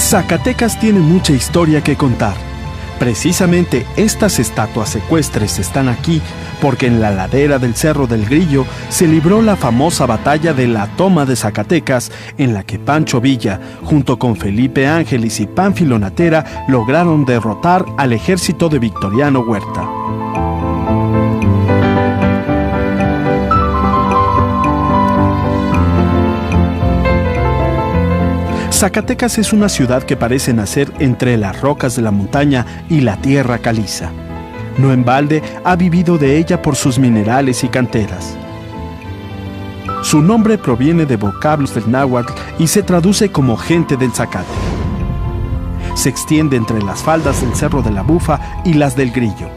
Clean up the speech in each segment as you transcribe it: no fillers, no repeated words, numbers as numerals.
Zacatecas tiene mucha historia que contar. Precisamente estas estatuas ecuestres están aquí porque en la ladera del Cerro del Grillo se libró la famosa batalla de la Toma de Zacatecas, en la que Pancho Villa, junto con Felipe Ángeles y Pánfilo Natera, lograron derrotar al ejército de Victoriano Huerta. Zacatecas es una ciudad que parece nacer entre las rocas de la montaña y la tierra caliza. No en balde ha vivido de ella por sus minerales y canteras. Su nombre proviene de vocablos del náhuatl y se traduce como gente del zacate. Se extiende entre las faldas del Cerro de la Bufa y las del Grillo.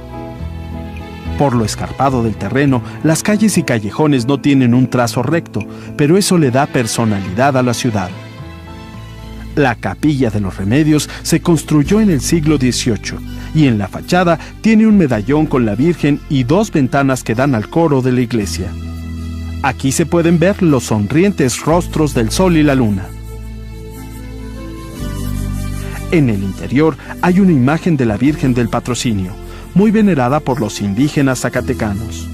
Por lo escarpado del terreno, las calles y callejones no tienen un trazo recto, pero eso le da personalidad a la ciudad. La Capilla de los Remedios se construyó en el siglo XVIII y en la fachada tiene un medallón con la Virgen y 2 ventanas que dan al coro de la iglesia. Aquí se pueden ver los sonrientes rostros del sol y la luna. En el interior hay una imagen de la Virgen del Patrocinio, muy venerada por los indígenas zacatecanos.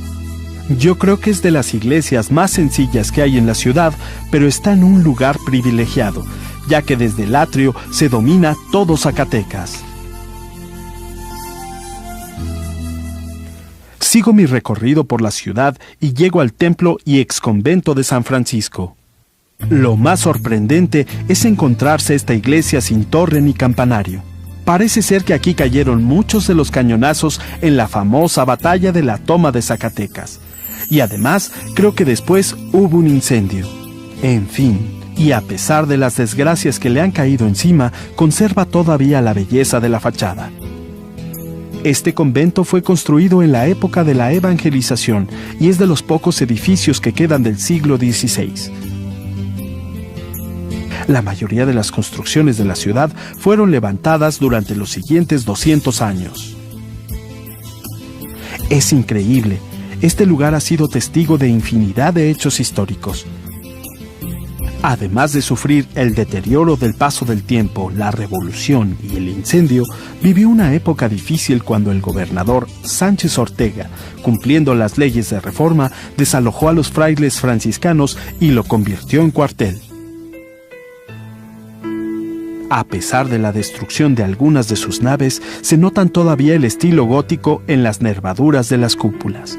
Yo creo que es de las iglesias más sencillas que hay en la ciudad, pero está en un lugar privilegiado, ya que desde el atrio se domina todo Zacatecas. Sigo mi recorrido por la ciudad y llego al templo y exconvento de San Francisco. Lo más sorprendente es encontrarse esta iglesia sin torre ni campanario. Parece ser que aquí cayeron muchos de los cañonazos en la famosa batalla de la Toma de Zacatecas. Y además, creo que después hubo un incendio. En fin. Y a pesar de las desgracias que le han caído encima, conserva todavía la belleza de la fachada. Este convento fue construido en la época de la evangelización y es de los pocos edificios que quedan del siglo XVI. La mayoría de las construcciones de la ciudad fueron levantadas durante los siguientes 200 años. Es increíble, este lugar ha sido testigo de infinidad de hechos históricos. Además de sufrir el deterioro del paso del tiempo, la revolución y el incendio, vivió una época difícil cuando el gobernador Sánchez Ortega, cumpliendo las leyes de reforma, desalojó a los frailes franciscanos y lo convirtió en cuartel. A pesar de la destrucción de algunas de sus naves, se notan todavía el estilo gótico en las nervaduras de las cúpulas.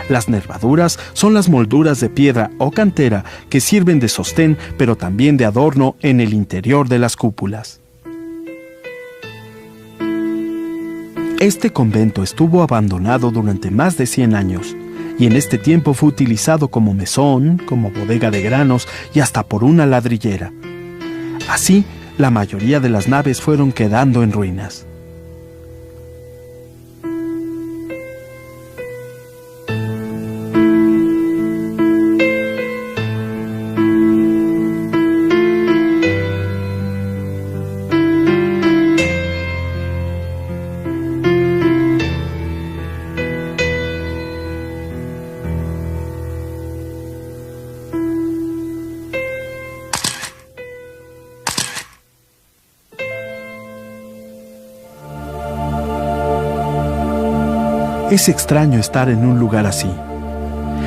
Las nervaduras son las molduras de piedra o cantera que sirven de sostén, pero también de adorno en el interior de las cúpulas. Este convento estuvo abandonado durante más de 100 años, y en este tiempo fue utilizado como mesón, como bodega de granos y hasta por una ladrillera. Así, la mayoría de las naves fueron quedando en ruinas. Es extraño estar en un lugar así.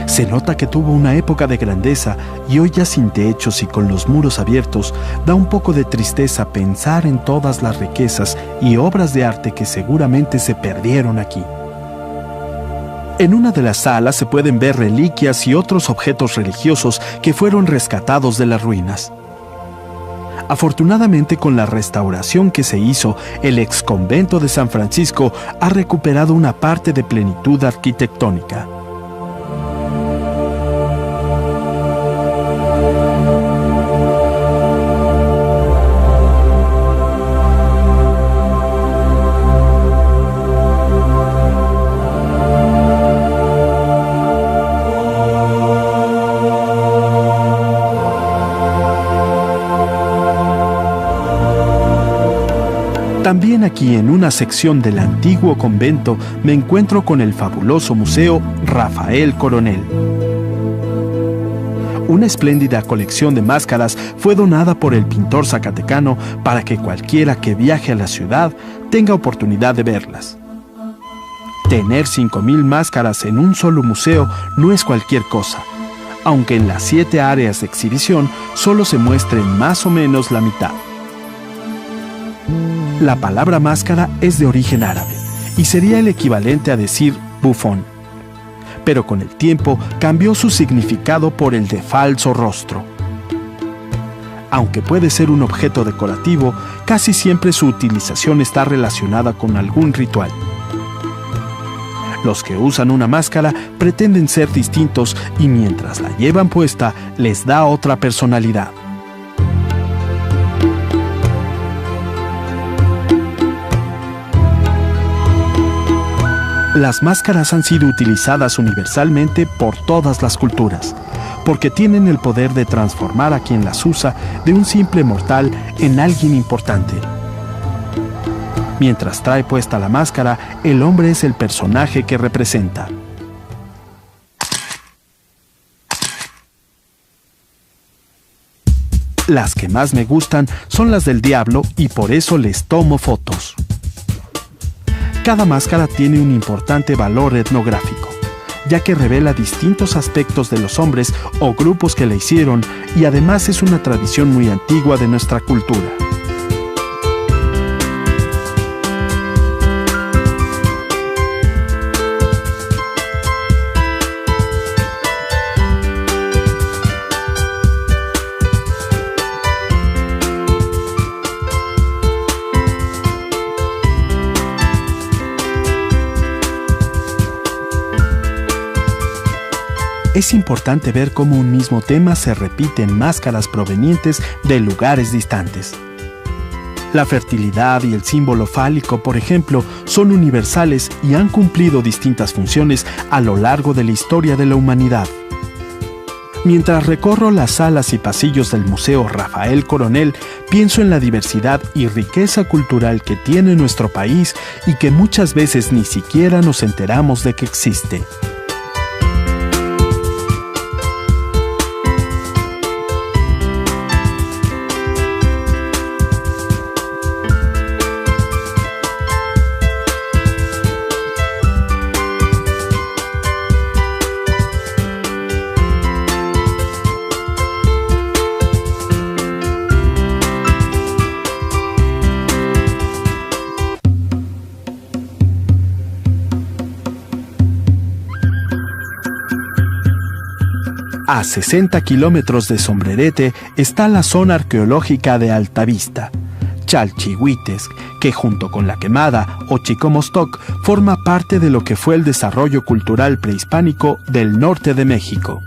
Se nota que tuvo una época de grandeza y hoy ya sin techos y con los muros abiertos, da un poco de tristeza pensar en todas las riquezas y obras de arte que seguramente se perdieron aquí. En una de las salas se pueden ver reliquias y otros objetos religiosos que fueron rescatados de las ruinas. Afortunadamente, con la restauración que se hizo, el exconvento de San Francisco ha recuperado una parte de plenitud arquitectónica. También aquí, en una sección del antiguo convento, me encuentro con el fabuloso Museo Rafael Coronel. Una espléndida colección de máscaras fue donada por el pintor zacatecano para que cualquiera que viaje a la ciudad tenga oportunidad de verlas. Tener 5,000 máscaras en un solo museo no es cualquier cosa, aunque en las 7 áreas de exhibición solo se muestre más o menos la mitad. La palabra máscara es de origen árabe y sería el equivalente a decir bufón, pero con el tiempo cambió su significado por el de falso rostro. Aunque puede ser un objeto decorativo, casi siempre su utilización está relacionada con algún ritual. Los que usan una máscara pretenden ser distintos y mientras la llevan puesta les da otra personalidad. Las máscaras han sido utilizadas universalmente por todas las culturas, porque tienen el poder de transformar a quien las usa de un simple mortal en alguien importante. Mientras trae puesta la máscara, el hombre es el personaje que representa. Las que más me gustan son las del diablo y por eso les tomo fotos. Cada máscara tiene un importante valor etnográfico, ya que revela distintos aspectos de los hombres o grupos que la hicieron y además es una tradición muy antigua de nuestra cultura. Es importante ver cómo un mismo tema se repite en máscaras provenientes de lugares distantes. La fertilidad y el símbolo fálico, por ejemplo, son universales y han cumplido distintas funciones a lo largo de la historia de la humanidad. Mientras recorro las salas y pasillos del Museo Rafael Coronel, pienso en la diversidad y riqueza cultural que tiene nuestro país y que muchas veces ni siquiera nos enteramos de que existe. A 60 kilómetros de Sombrerete está la zona arqueológica de Altavista, Chalchihuites, que junto con La Quemada o Chicomostoc forma parte de lo que fue el desarrollo cultural prehispánico del norte de México.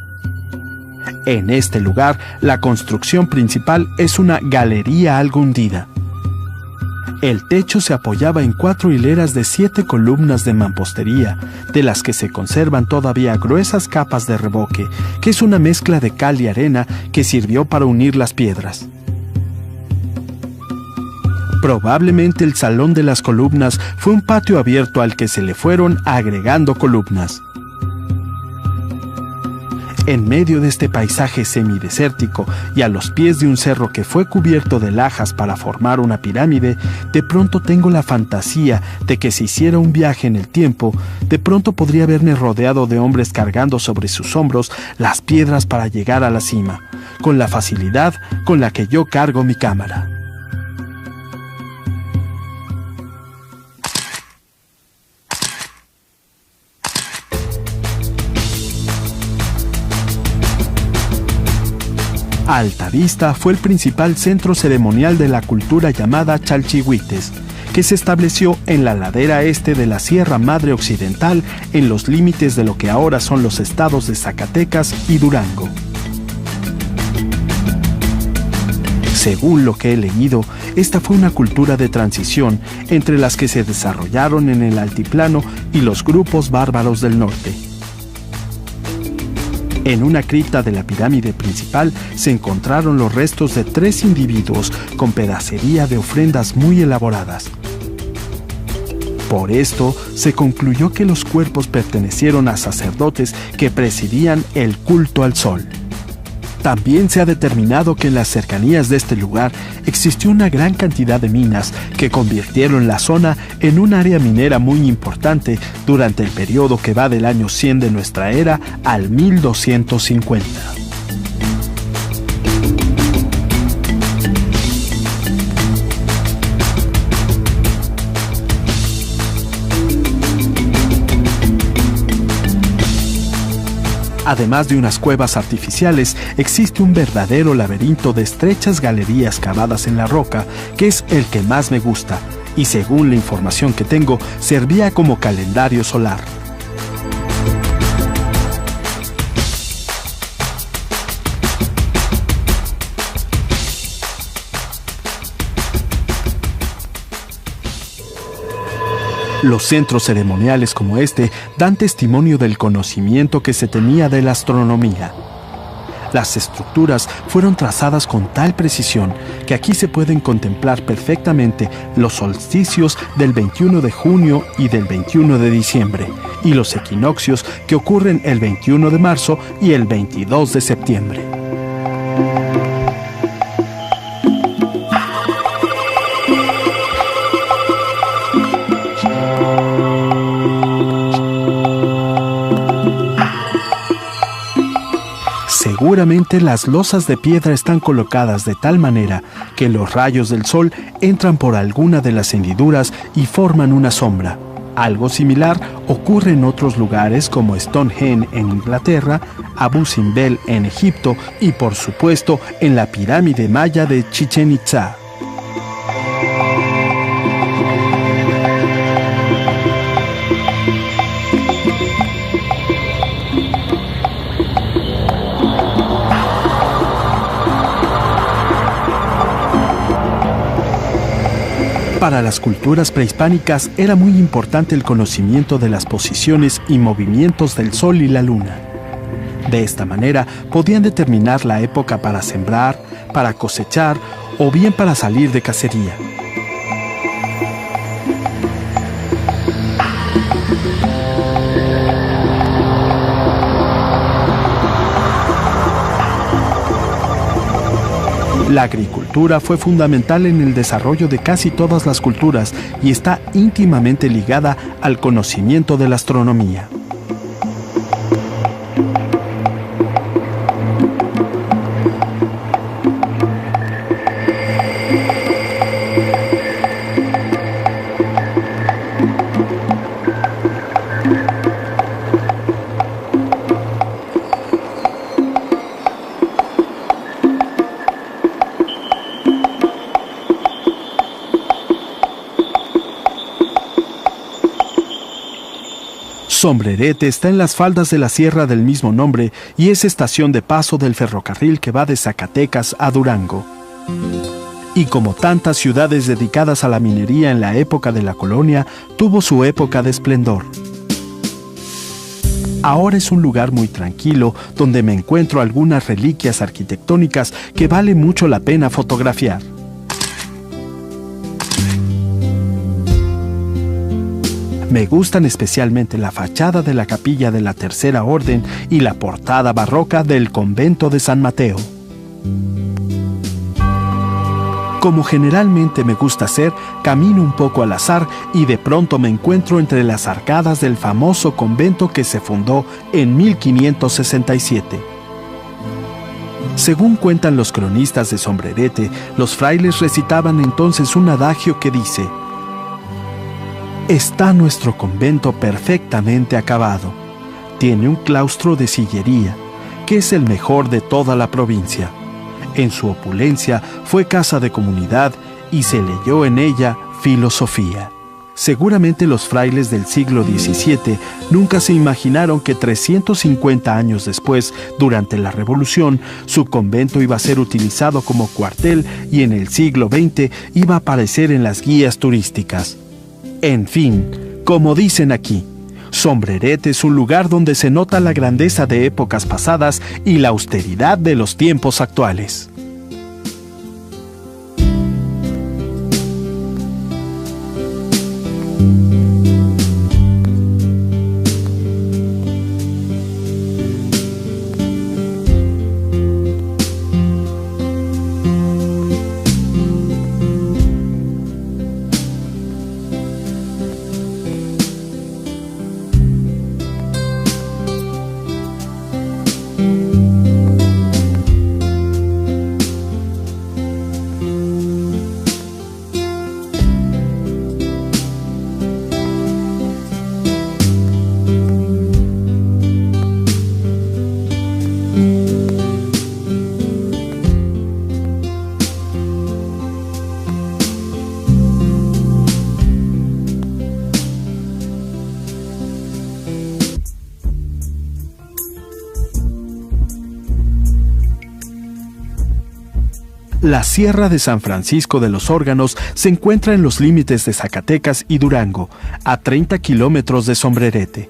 En este lugar, la construcción principal es una galería algo hundida. El techo se apoyaba en 4 hileras de 7 columnas de mampostería, de las que se conservan todavía gruesas capas de revoque, que es una mezcla de cal y arena que sirvió para unir las piedras. Probablemente el salón de las columnas fue un patio abierto al que se le fueron agregando columnas. En medio de este paisaje semidesértico y a los pies de un cerro que fue cubierto de lajas para formar una pirámide, de pronto tengo la fantasía de que si hiciera un viaje en el tiempo, de pronto podría verme rodeado de hombres cargando sobre sus hombros las piedras para llegar a la cima, con la facilidad con la que yo cargo mi cámara. Altavista fue el principal centro ceremonial de la cultura llamada Chalchihuites, que se estableció en la ladera este de la Sierra Madre Occidental en los límites de lo que ahora son los estados de Zacatecas y Durango. Según lo que he leído, esta fue una cultura de transición entre las que se desarrollaron en el altiplano y los grupos bárbaros del norte. En una cripta de la pirámide principal se encontraron los restos de 3 individuos con pedacería de ofrendas muy elaboradas. Por esto, se concluyó que los cuerpos pertenecieron a sacerdotes que presidían el culto al sol. También se ha determinado que en las cercanías de este lugar existió una gran cantidad de minas que convirtieron la zona en un área minera muy importante durante el periodo que va del año 100 de nuestra era al 1250. Además de unas cuevas artificiales, existe un verdadero laberinto de estrechas galerías cavadas en la roca, que es el que más me gusta, y según la información que tengo, servía como calendario solar. Los centros ceremoniales como este dan testimonio del conocimiento que se tenía de la astronomía. Las estructuras fueron trazadas con tal precisión que aquí se pueden contemplar perfectamente los solsticios del 21 de junio y del 21 de diciembre, y los equinoccios que ocurren el 21 de marzo y el 22 de septiembre. Seguramente las losas de piedra están colocadas de tal manera que los rayos del sol entran por alguna de las hendiduras y forman una sombra. Algo similar ocurre en otros lugares como Stonehenge en Inglaterra, Abu Simbel en Egipto y por supuesto en la pirámide maya de Chichén Itzá. Para las culturas prehispánicas era muy importante el conocimiento de las posiciones y movimientos del sol y la luna. De esta manera podían determinar la época para sembrar, para cosechar o bien para salir de cacería. La agricultura fue fundamental en el desarrollo de casi todas las culturas y está íntimamente ligada al conocimiento de la astronomía. Sombrerete está en las faldas de la sierra del mismo nombre y es estación de paso del ferrocarril que va de Zacatecas a Durango. Y como tantas ciudades dedicadas a la minería en la época de la colonia, tuvo su época de esplendor. Ahora es un lugar muy tranquilo donde me encuentro algunas reliquias arquitectónicas que vale mucho la pena fotografiar. Me gustan especialmente la fachada de la capilla de la Tercera Orden y la portada barroca del convento de San Mateo. Como generalmente me gusta hacer, camino un poco al azar y de pronto me encuentro entre las arcadas del famoso convento que se fundó en 1567. Según cuentan los cronistas de Sombrerete, los frailes recitaban entonces un adagio que dice: «Está nuestro convento perfectamente acabado. Tiene un claustro de sillería, que es el mejor de toda la provincia. En su opulencia fue casa de comunidad y se leyó en ella filosofía». Seguramente los frailes del siglo XVII nunca se imaginaron que 350 años después, durante la Revolución, su convento iba a ser utilizado como cuartel y en el siglo XX iba a aparecer en las guías turísticas. En fin, como dicen aquí, Sombrerete es un lugar donde se nota la grandeza de épocas pasadas y la austeridad de los tiempos actuales. La Sierra de San Francisco de los Órganos se encuentra en los límites de Zacatecas y Durango, a 30 kilómetros de Sombrerete.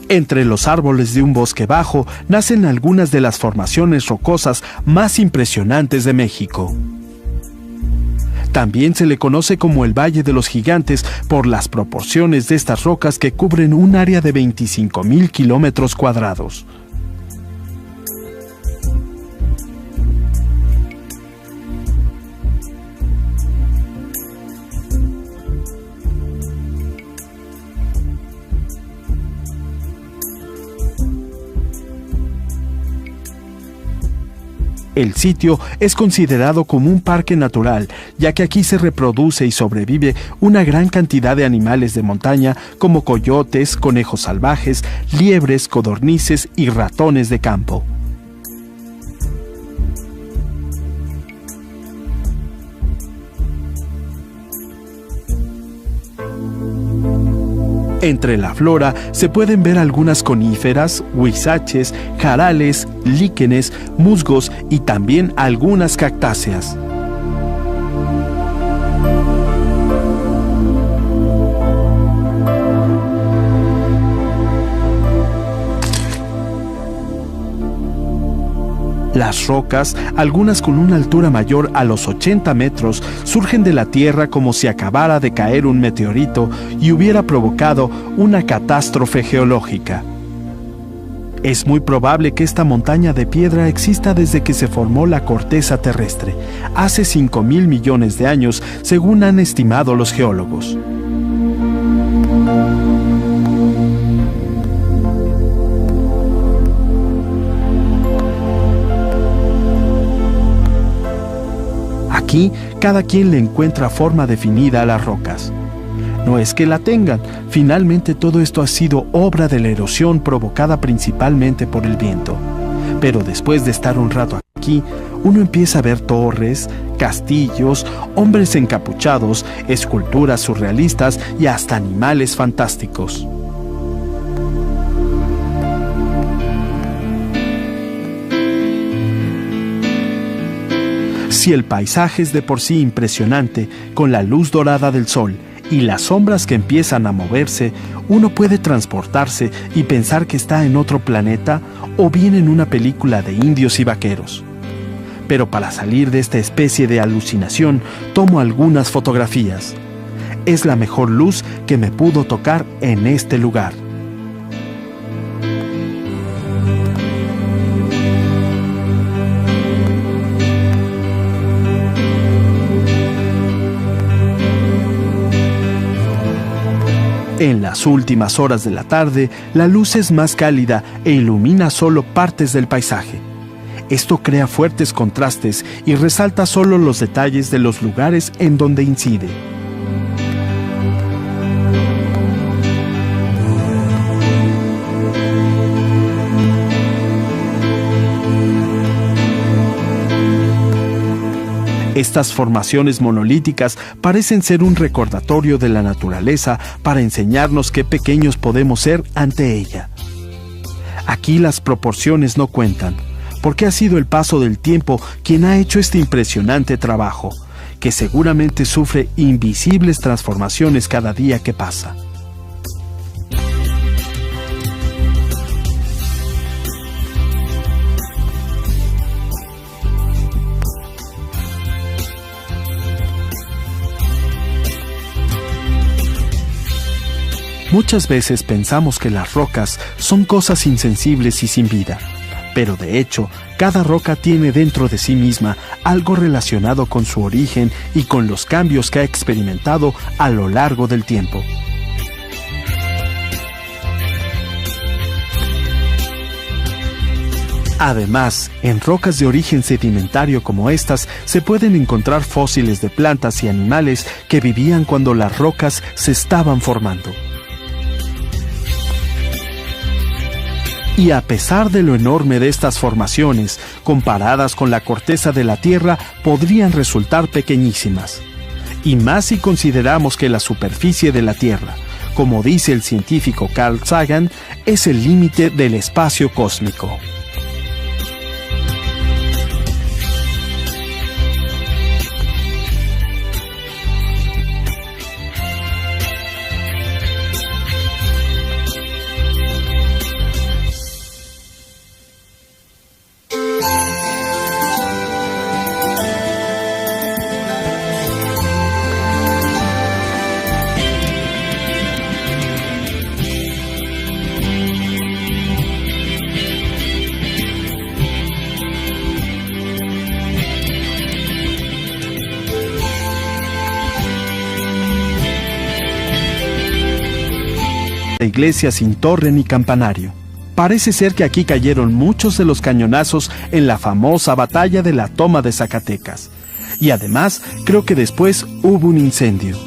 Entre los árboles de un bosque bajo nacen algunas de las formaciones rocosas más impresionantes de México. También se le conoce como el Valle de los Gigantes por las proporciones de estas rocas que cubren un área de 25,000 kilómetros cuadrados. El sitio es considerado como un parque natural, ya que aquí se reproduce y sobrevive una gran cantidad de animales de montaña como coyotes, conejos salvajes, liebres, codornices y ratones de campo. Entre la flora se pueden ver algunas coníferas, huizaches, jarales, líquenes, musgos y también algunas cactáceas. Las rocas, algunas con una altura mayor a los 80 metros, surgen de la tierra como si acabara de caer un meteorito y hubiera provocado una catástrofe geológica. Es muy probable que esta montaña de piedra exista desde que se formó la corteza terrestre, hace 5,000 millones de años, según han estimado los geólogos. Aquí, cada quien le encuentra forma definida a las rocas. No es que la tengan, finalmente todo esto ha sido obra de la erosión provocada principalmente por el viento. Pero después de estar un rato aquí, uno empieza a ver torres, castillos, hombres encapuchados, esculturas surrealistas y hasta animales fantásticos. Si el paisaje es de por sí impresionante, con la luz dorada del sol y las sombras que empiezan a moverse, uno puede transportarse y pensar que está en otro planeta o bien en una película de indios y vaqueros. Pero para salir de esta especie de alucinación, tomo algunas fotografías. Es la mejor luz que me pudo tocar en este lugar. En las últimas horas de la tarde, la luz es más cálida e ilumina solo partes del paisaje. Esto crea fuertes contrastes y resalta solo los detalles de los lugares en donde incide. Estas formaciones monolíticas parecen ser un recordatorio de la naturaleza para enseñarnos qué pequeños podemos ser ante ella. Aquí las proporciones no cuentan, porque ha sido el paso del tiempo quien ha hecho este impresionante trabajo, que seguramente sufre invisibles transformaciones cada día que pasa. Muchas veces pensamos que las rocas son cosas insensibles y sin vida, pero de hecho, cada roca tiene dentro de sí misma algo relacionado con su origen y con los cambios que ha experimentado a lo largo del tiempo. Además, en rocas de origen sedimentario como estas se pueden encontrar fósiles de plantas y animales que vivían cuando las rocas se estaban formando. Y a pesar de lo enorme de estas formaciones, comparadas con la corteza de la Tierra, podrían resultar pequeñísimas. Y más si consideramos que la superficie de la Tierra, como dice el científico Carl Sagan, es el límite del espacio cósmico. Iglesia sin torre ni campanario. Parece ser que aquí cayeron muchos de los cañonazos en la famosa batalla de la toma de Zacatecas. Y además, creo que después hubo un incendio.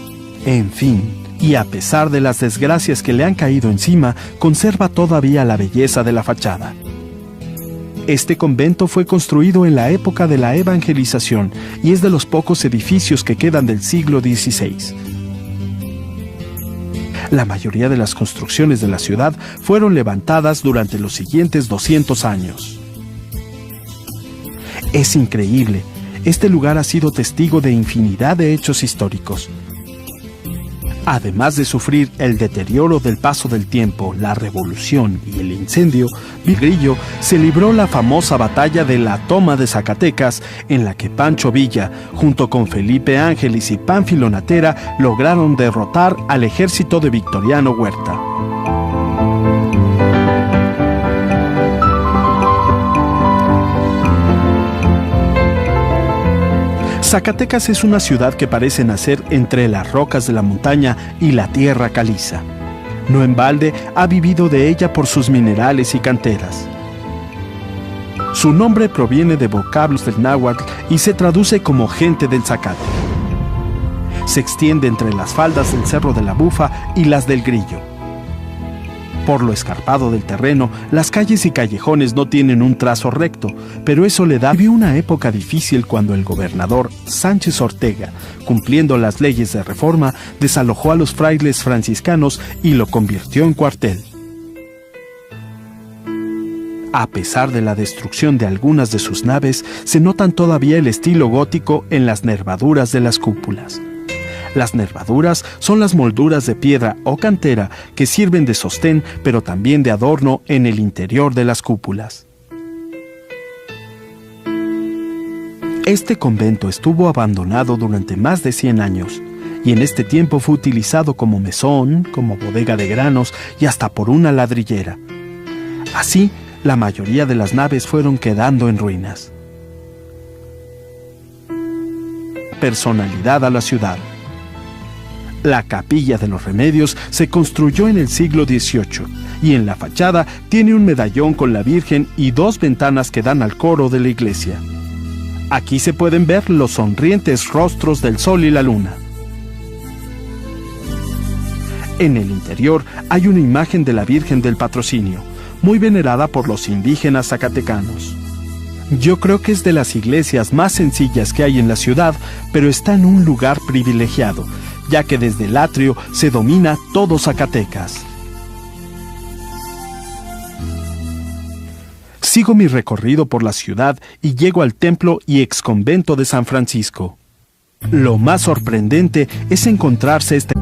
En fin, y a pesar de las desgracias que le han caído encima, conserva todavía la belleza de la fachada. Este convento fue construido en la época de la evangelización y es de los pocos edificios que quedan del siglo XVI. La mayoría de las construcciones de la ciudad fueron levantadas durante los siguientes 200 años. Es increíble, este lugar ha sido testigo de infinidad de hechos históricos. Además de sufrir el deterioro del paso del tiempo, la revolución y el incendio, Grillo se libró la famosa batalla de la toma de Zacatecas, en la que Pancho Villa, junto con Felipe Ángeles y Pánfilo Natera, lograron derrotar al ejército de Victoriano Huerta. Zacatecas es una ciudad que parece nacer entre las rocas de la montaña y la tierra caliza. No en balde ha vivido de ella por sus minerales y canteras. Su nombre proviene de vocablos del náhuatl y se traduce como gente del zacate. Se extiende entre las faldas del Cerro de la Bufa y las del Grillo. Por lo escarpado del terreno, las calles y callejones no tienen un trazo recto, pero eso le da una época difícil cuando el gobernador Sánchez Ortega, cumpliendo las leyes de reforma, desalojó a los frailes franciscanos y lo convirtió en cuartel. A pesar de la destrucción de algunas de sus naves, se notan todavía el estilo gótico en las nervaduras de las cúpulas. Las nervaduras son las molduras de piedra o cantera que sirven de sostén, pero también de adorno en el interior de las cúpulas. Este convento estuvo abandonado durante más de 100 años, y en este tiempo fue utilizado como mesón, como bodega de granos y hasta por una ladrillera. Así, la mayoría de las naves fueron quedando en ruinas. Personalidad a la ciudad. La Capilla de los Remedios se construyó en el siglo XVIII y en la fachada tiene un medallón con la Virgen y 2 ventanas que dan al coro de la iglesia. Aquí se pueden ver los sonrientes rostros del sol y la luna. En el interior hay una imagen de la Virgen del Patrocinio, muy venerada por los indígenas zacatecanos. Yo creo que es de las iglesias más sencillas que hay en la ciudad, pero está en un lugar privilegiado, ya que desde el atrio se domina todo Zacatecas. Sigo mi recorrido por la ciudad y llego al templo y exconvento de San Francisco. Lo más sorprendente es encontrarse este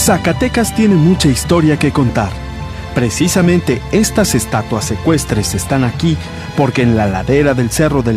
Zacatecas tiene mucha historia que contar. Precisamente estas estatuas ecuestres están aquí porque en la ladera del Cerro del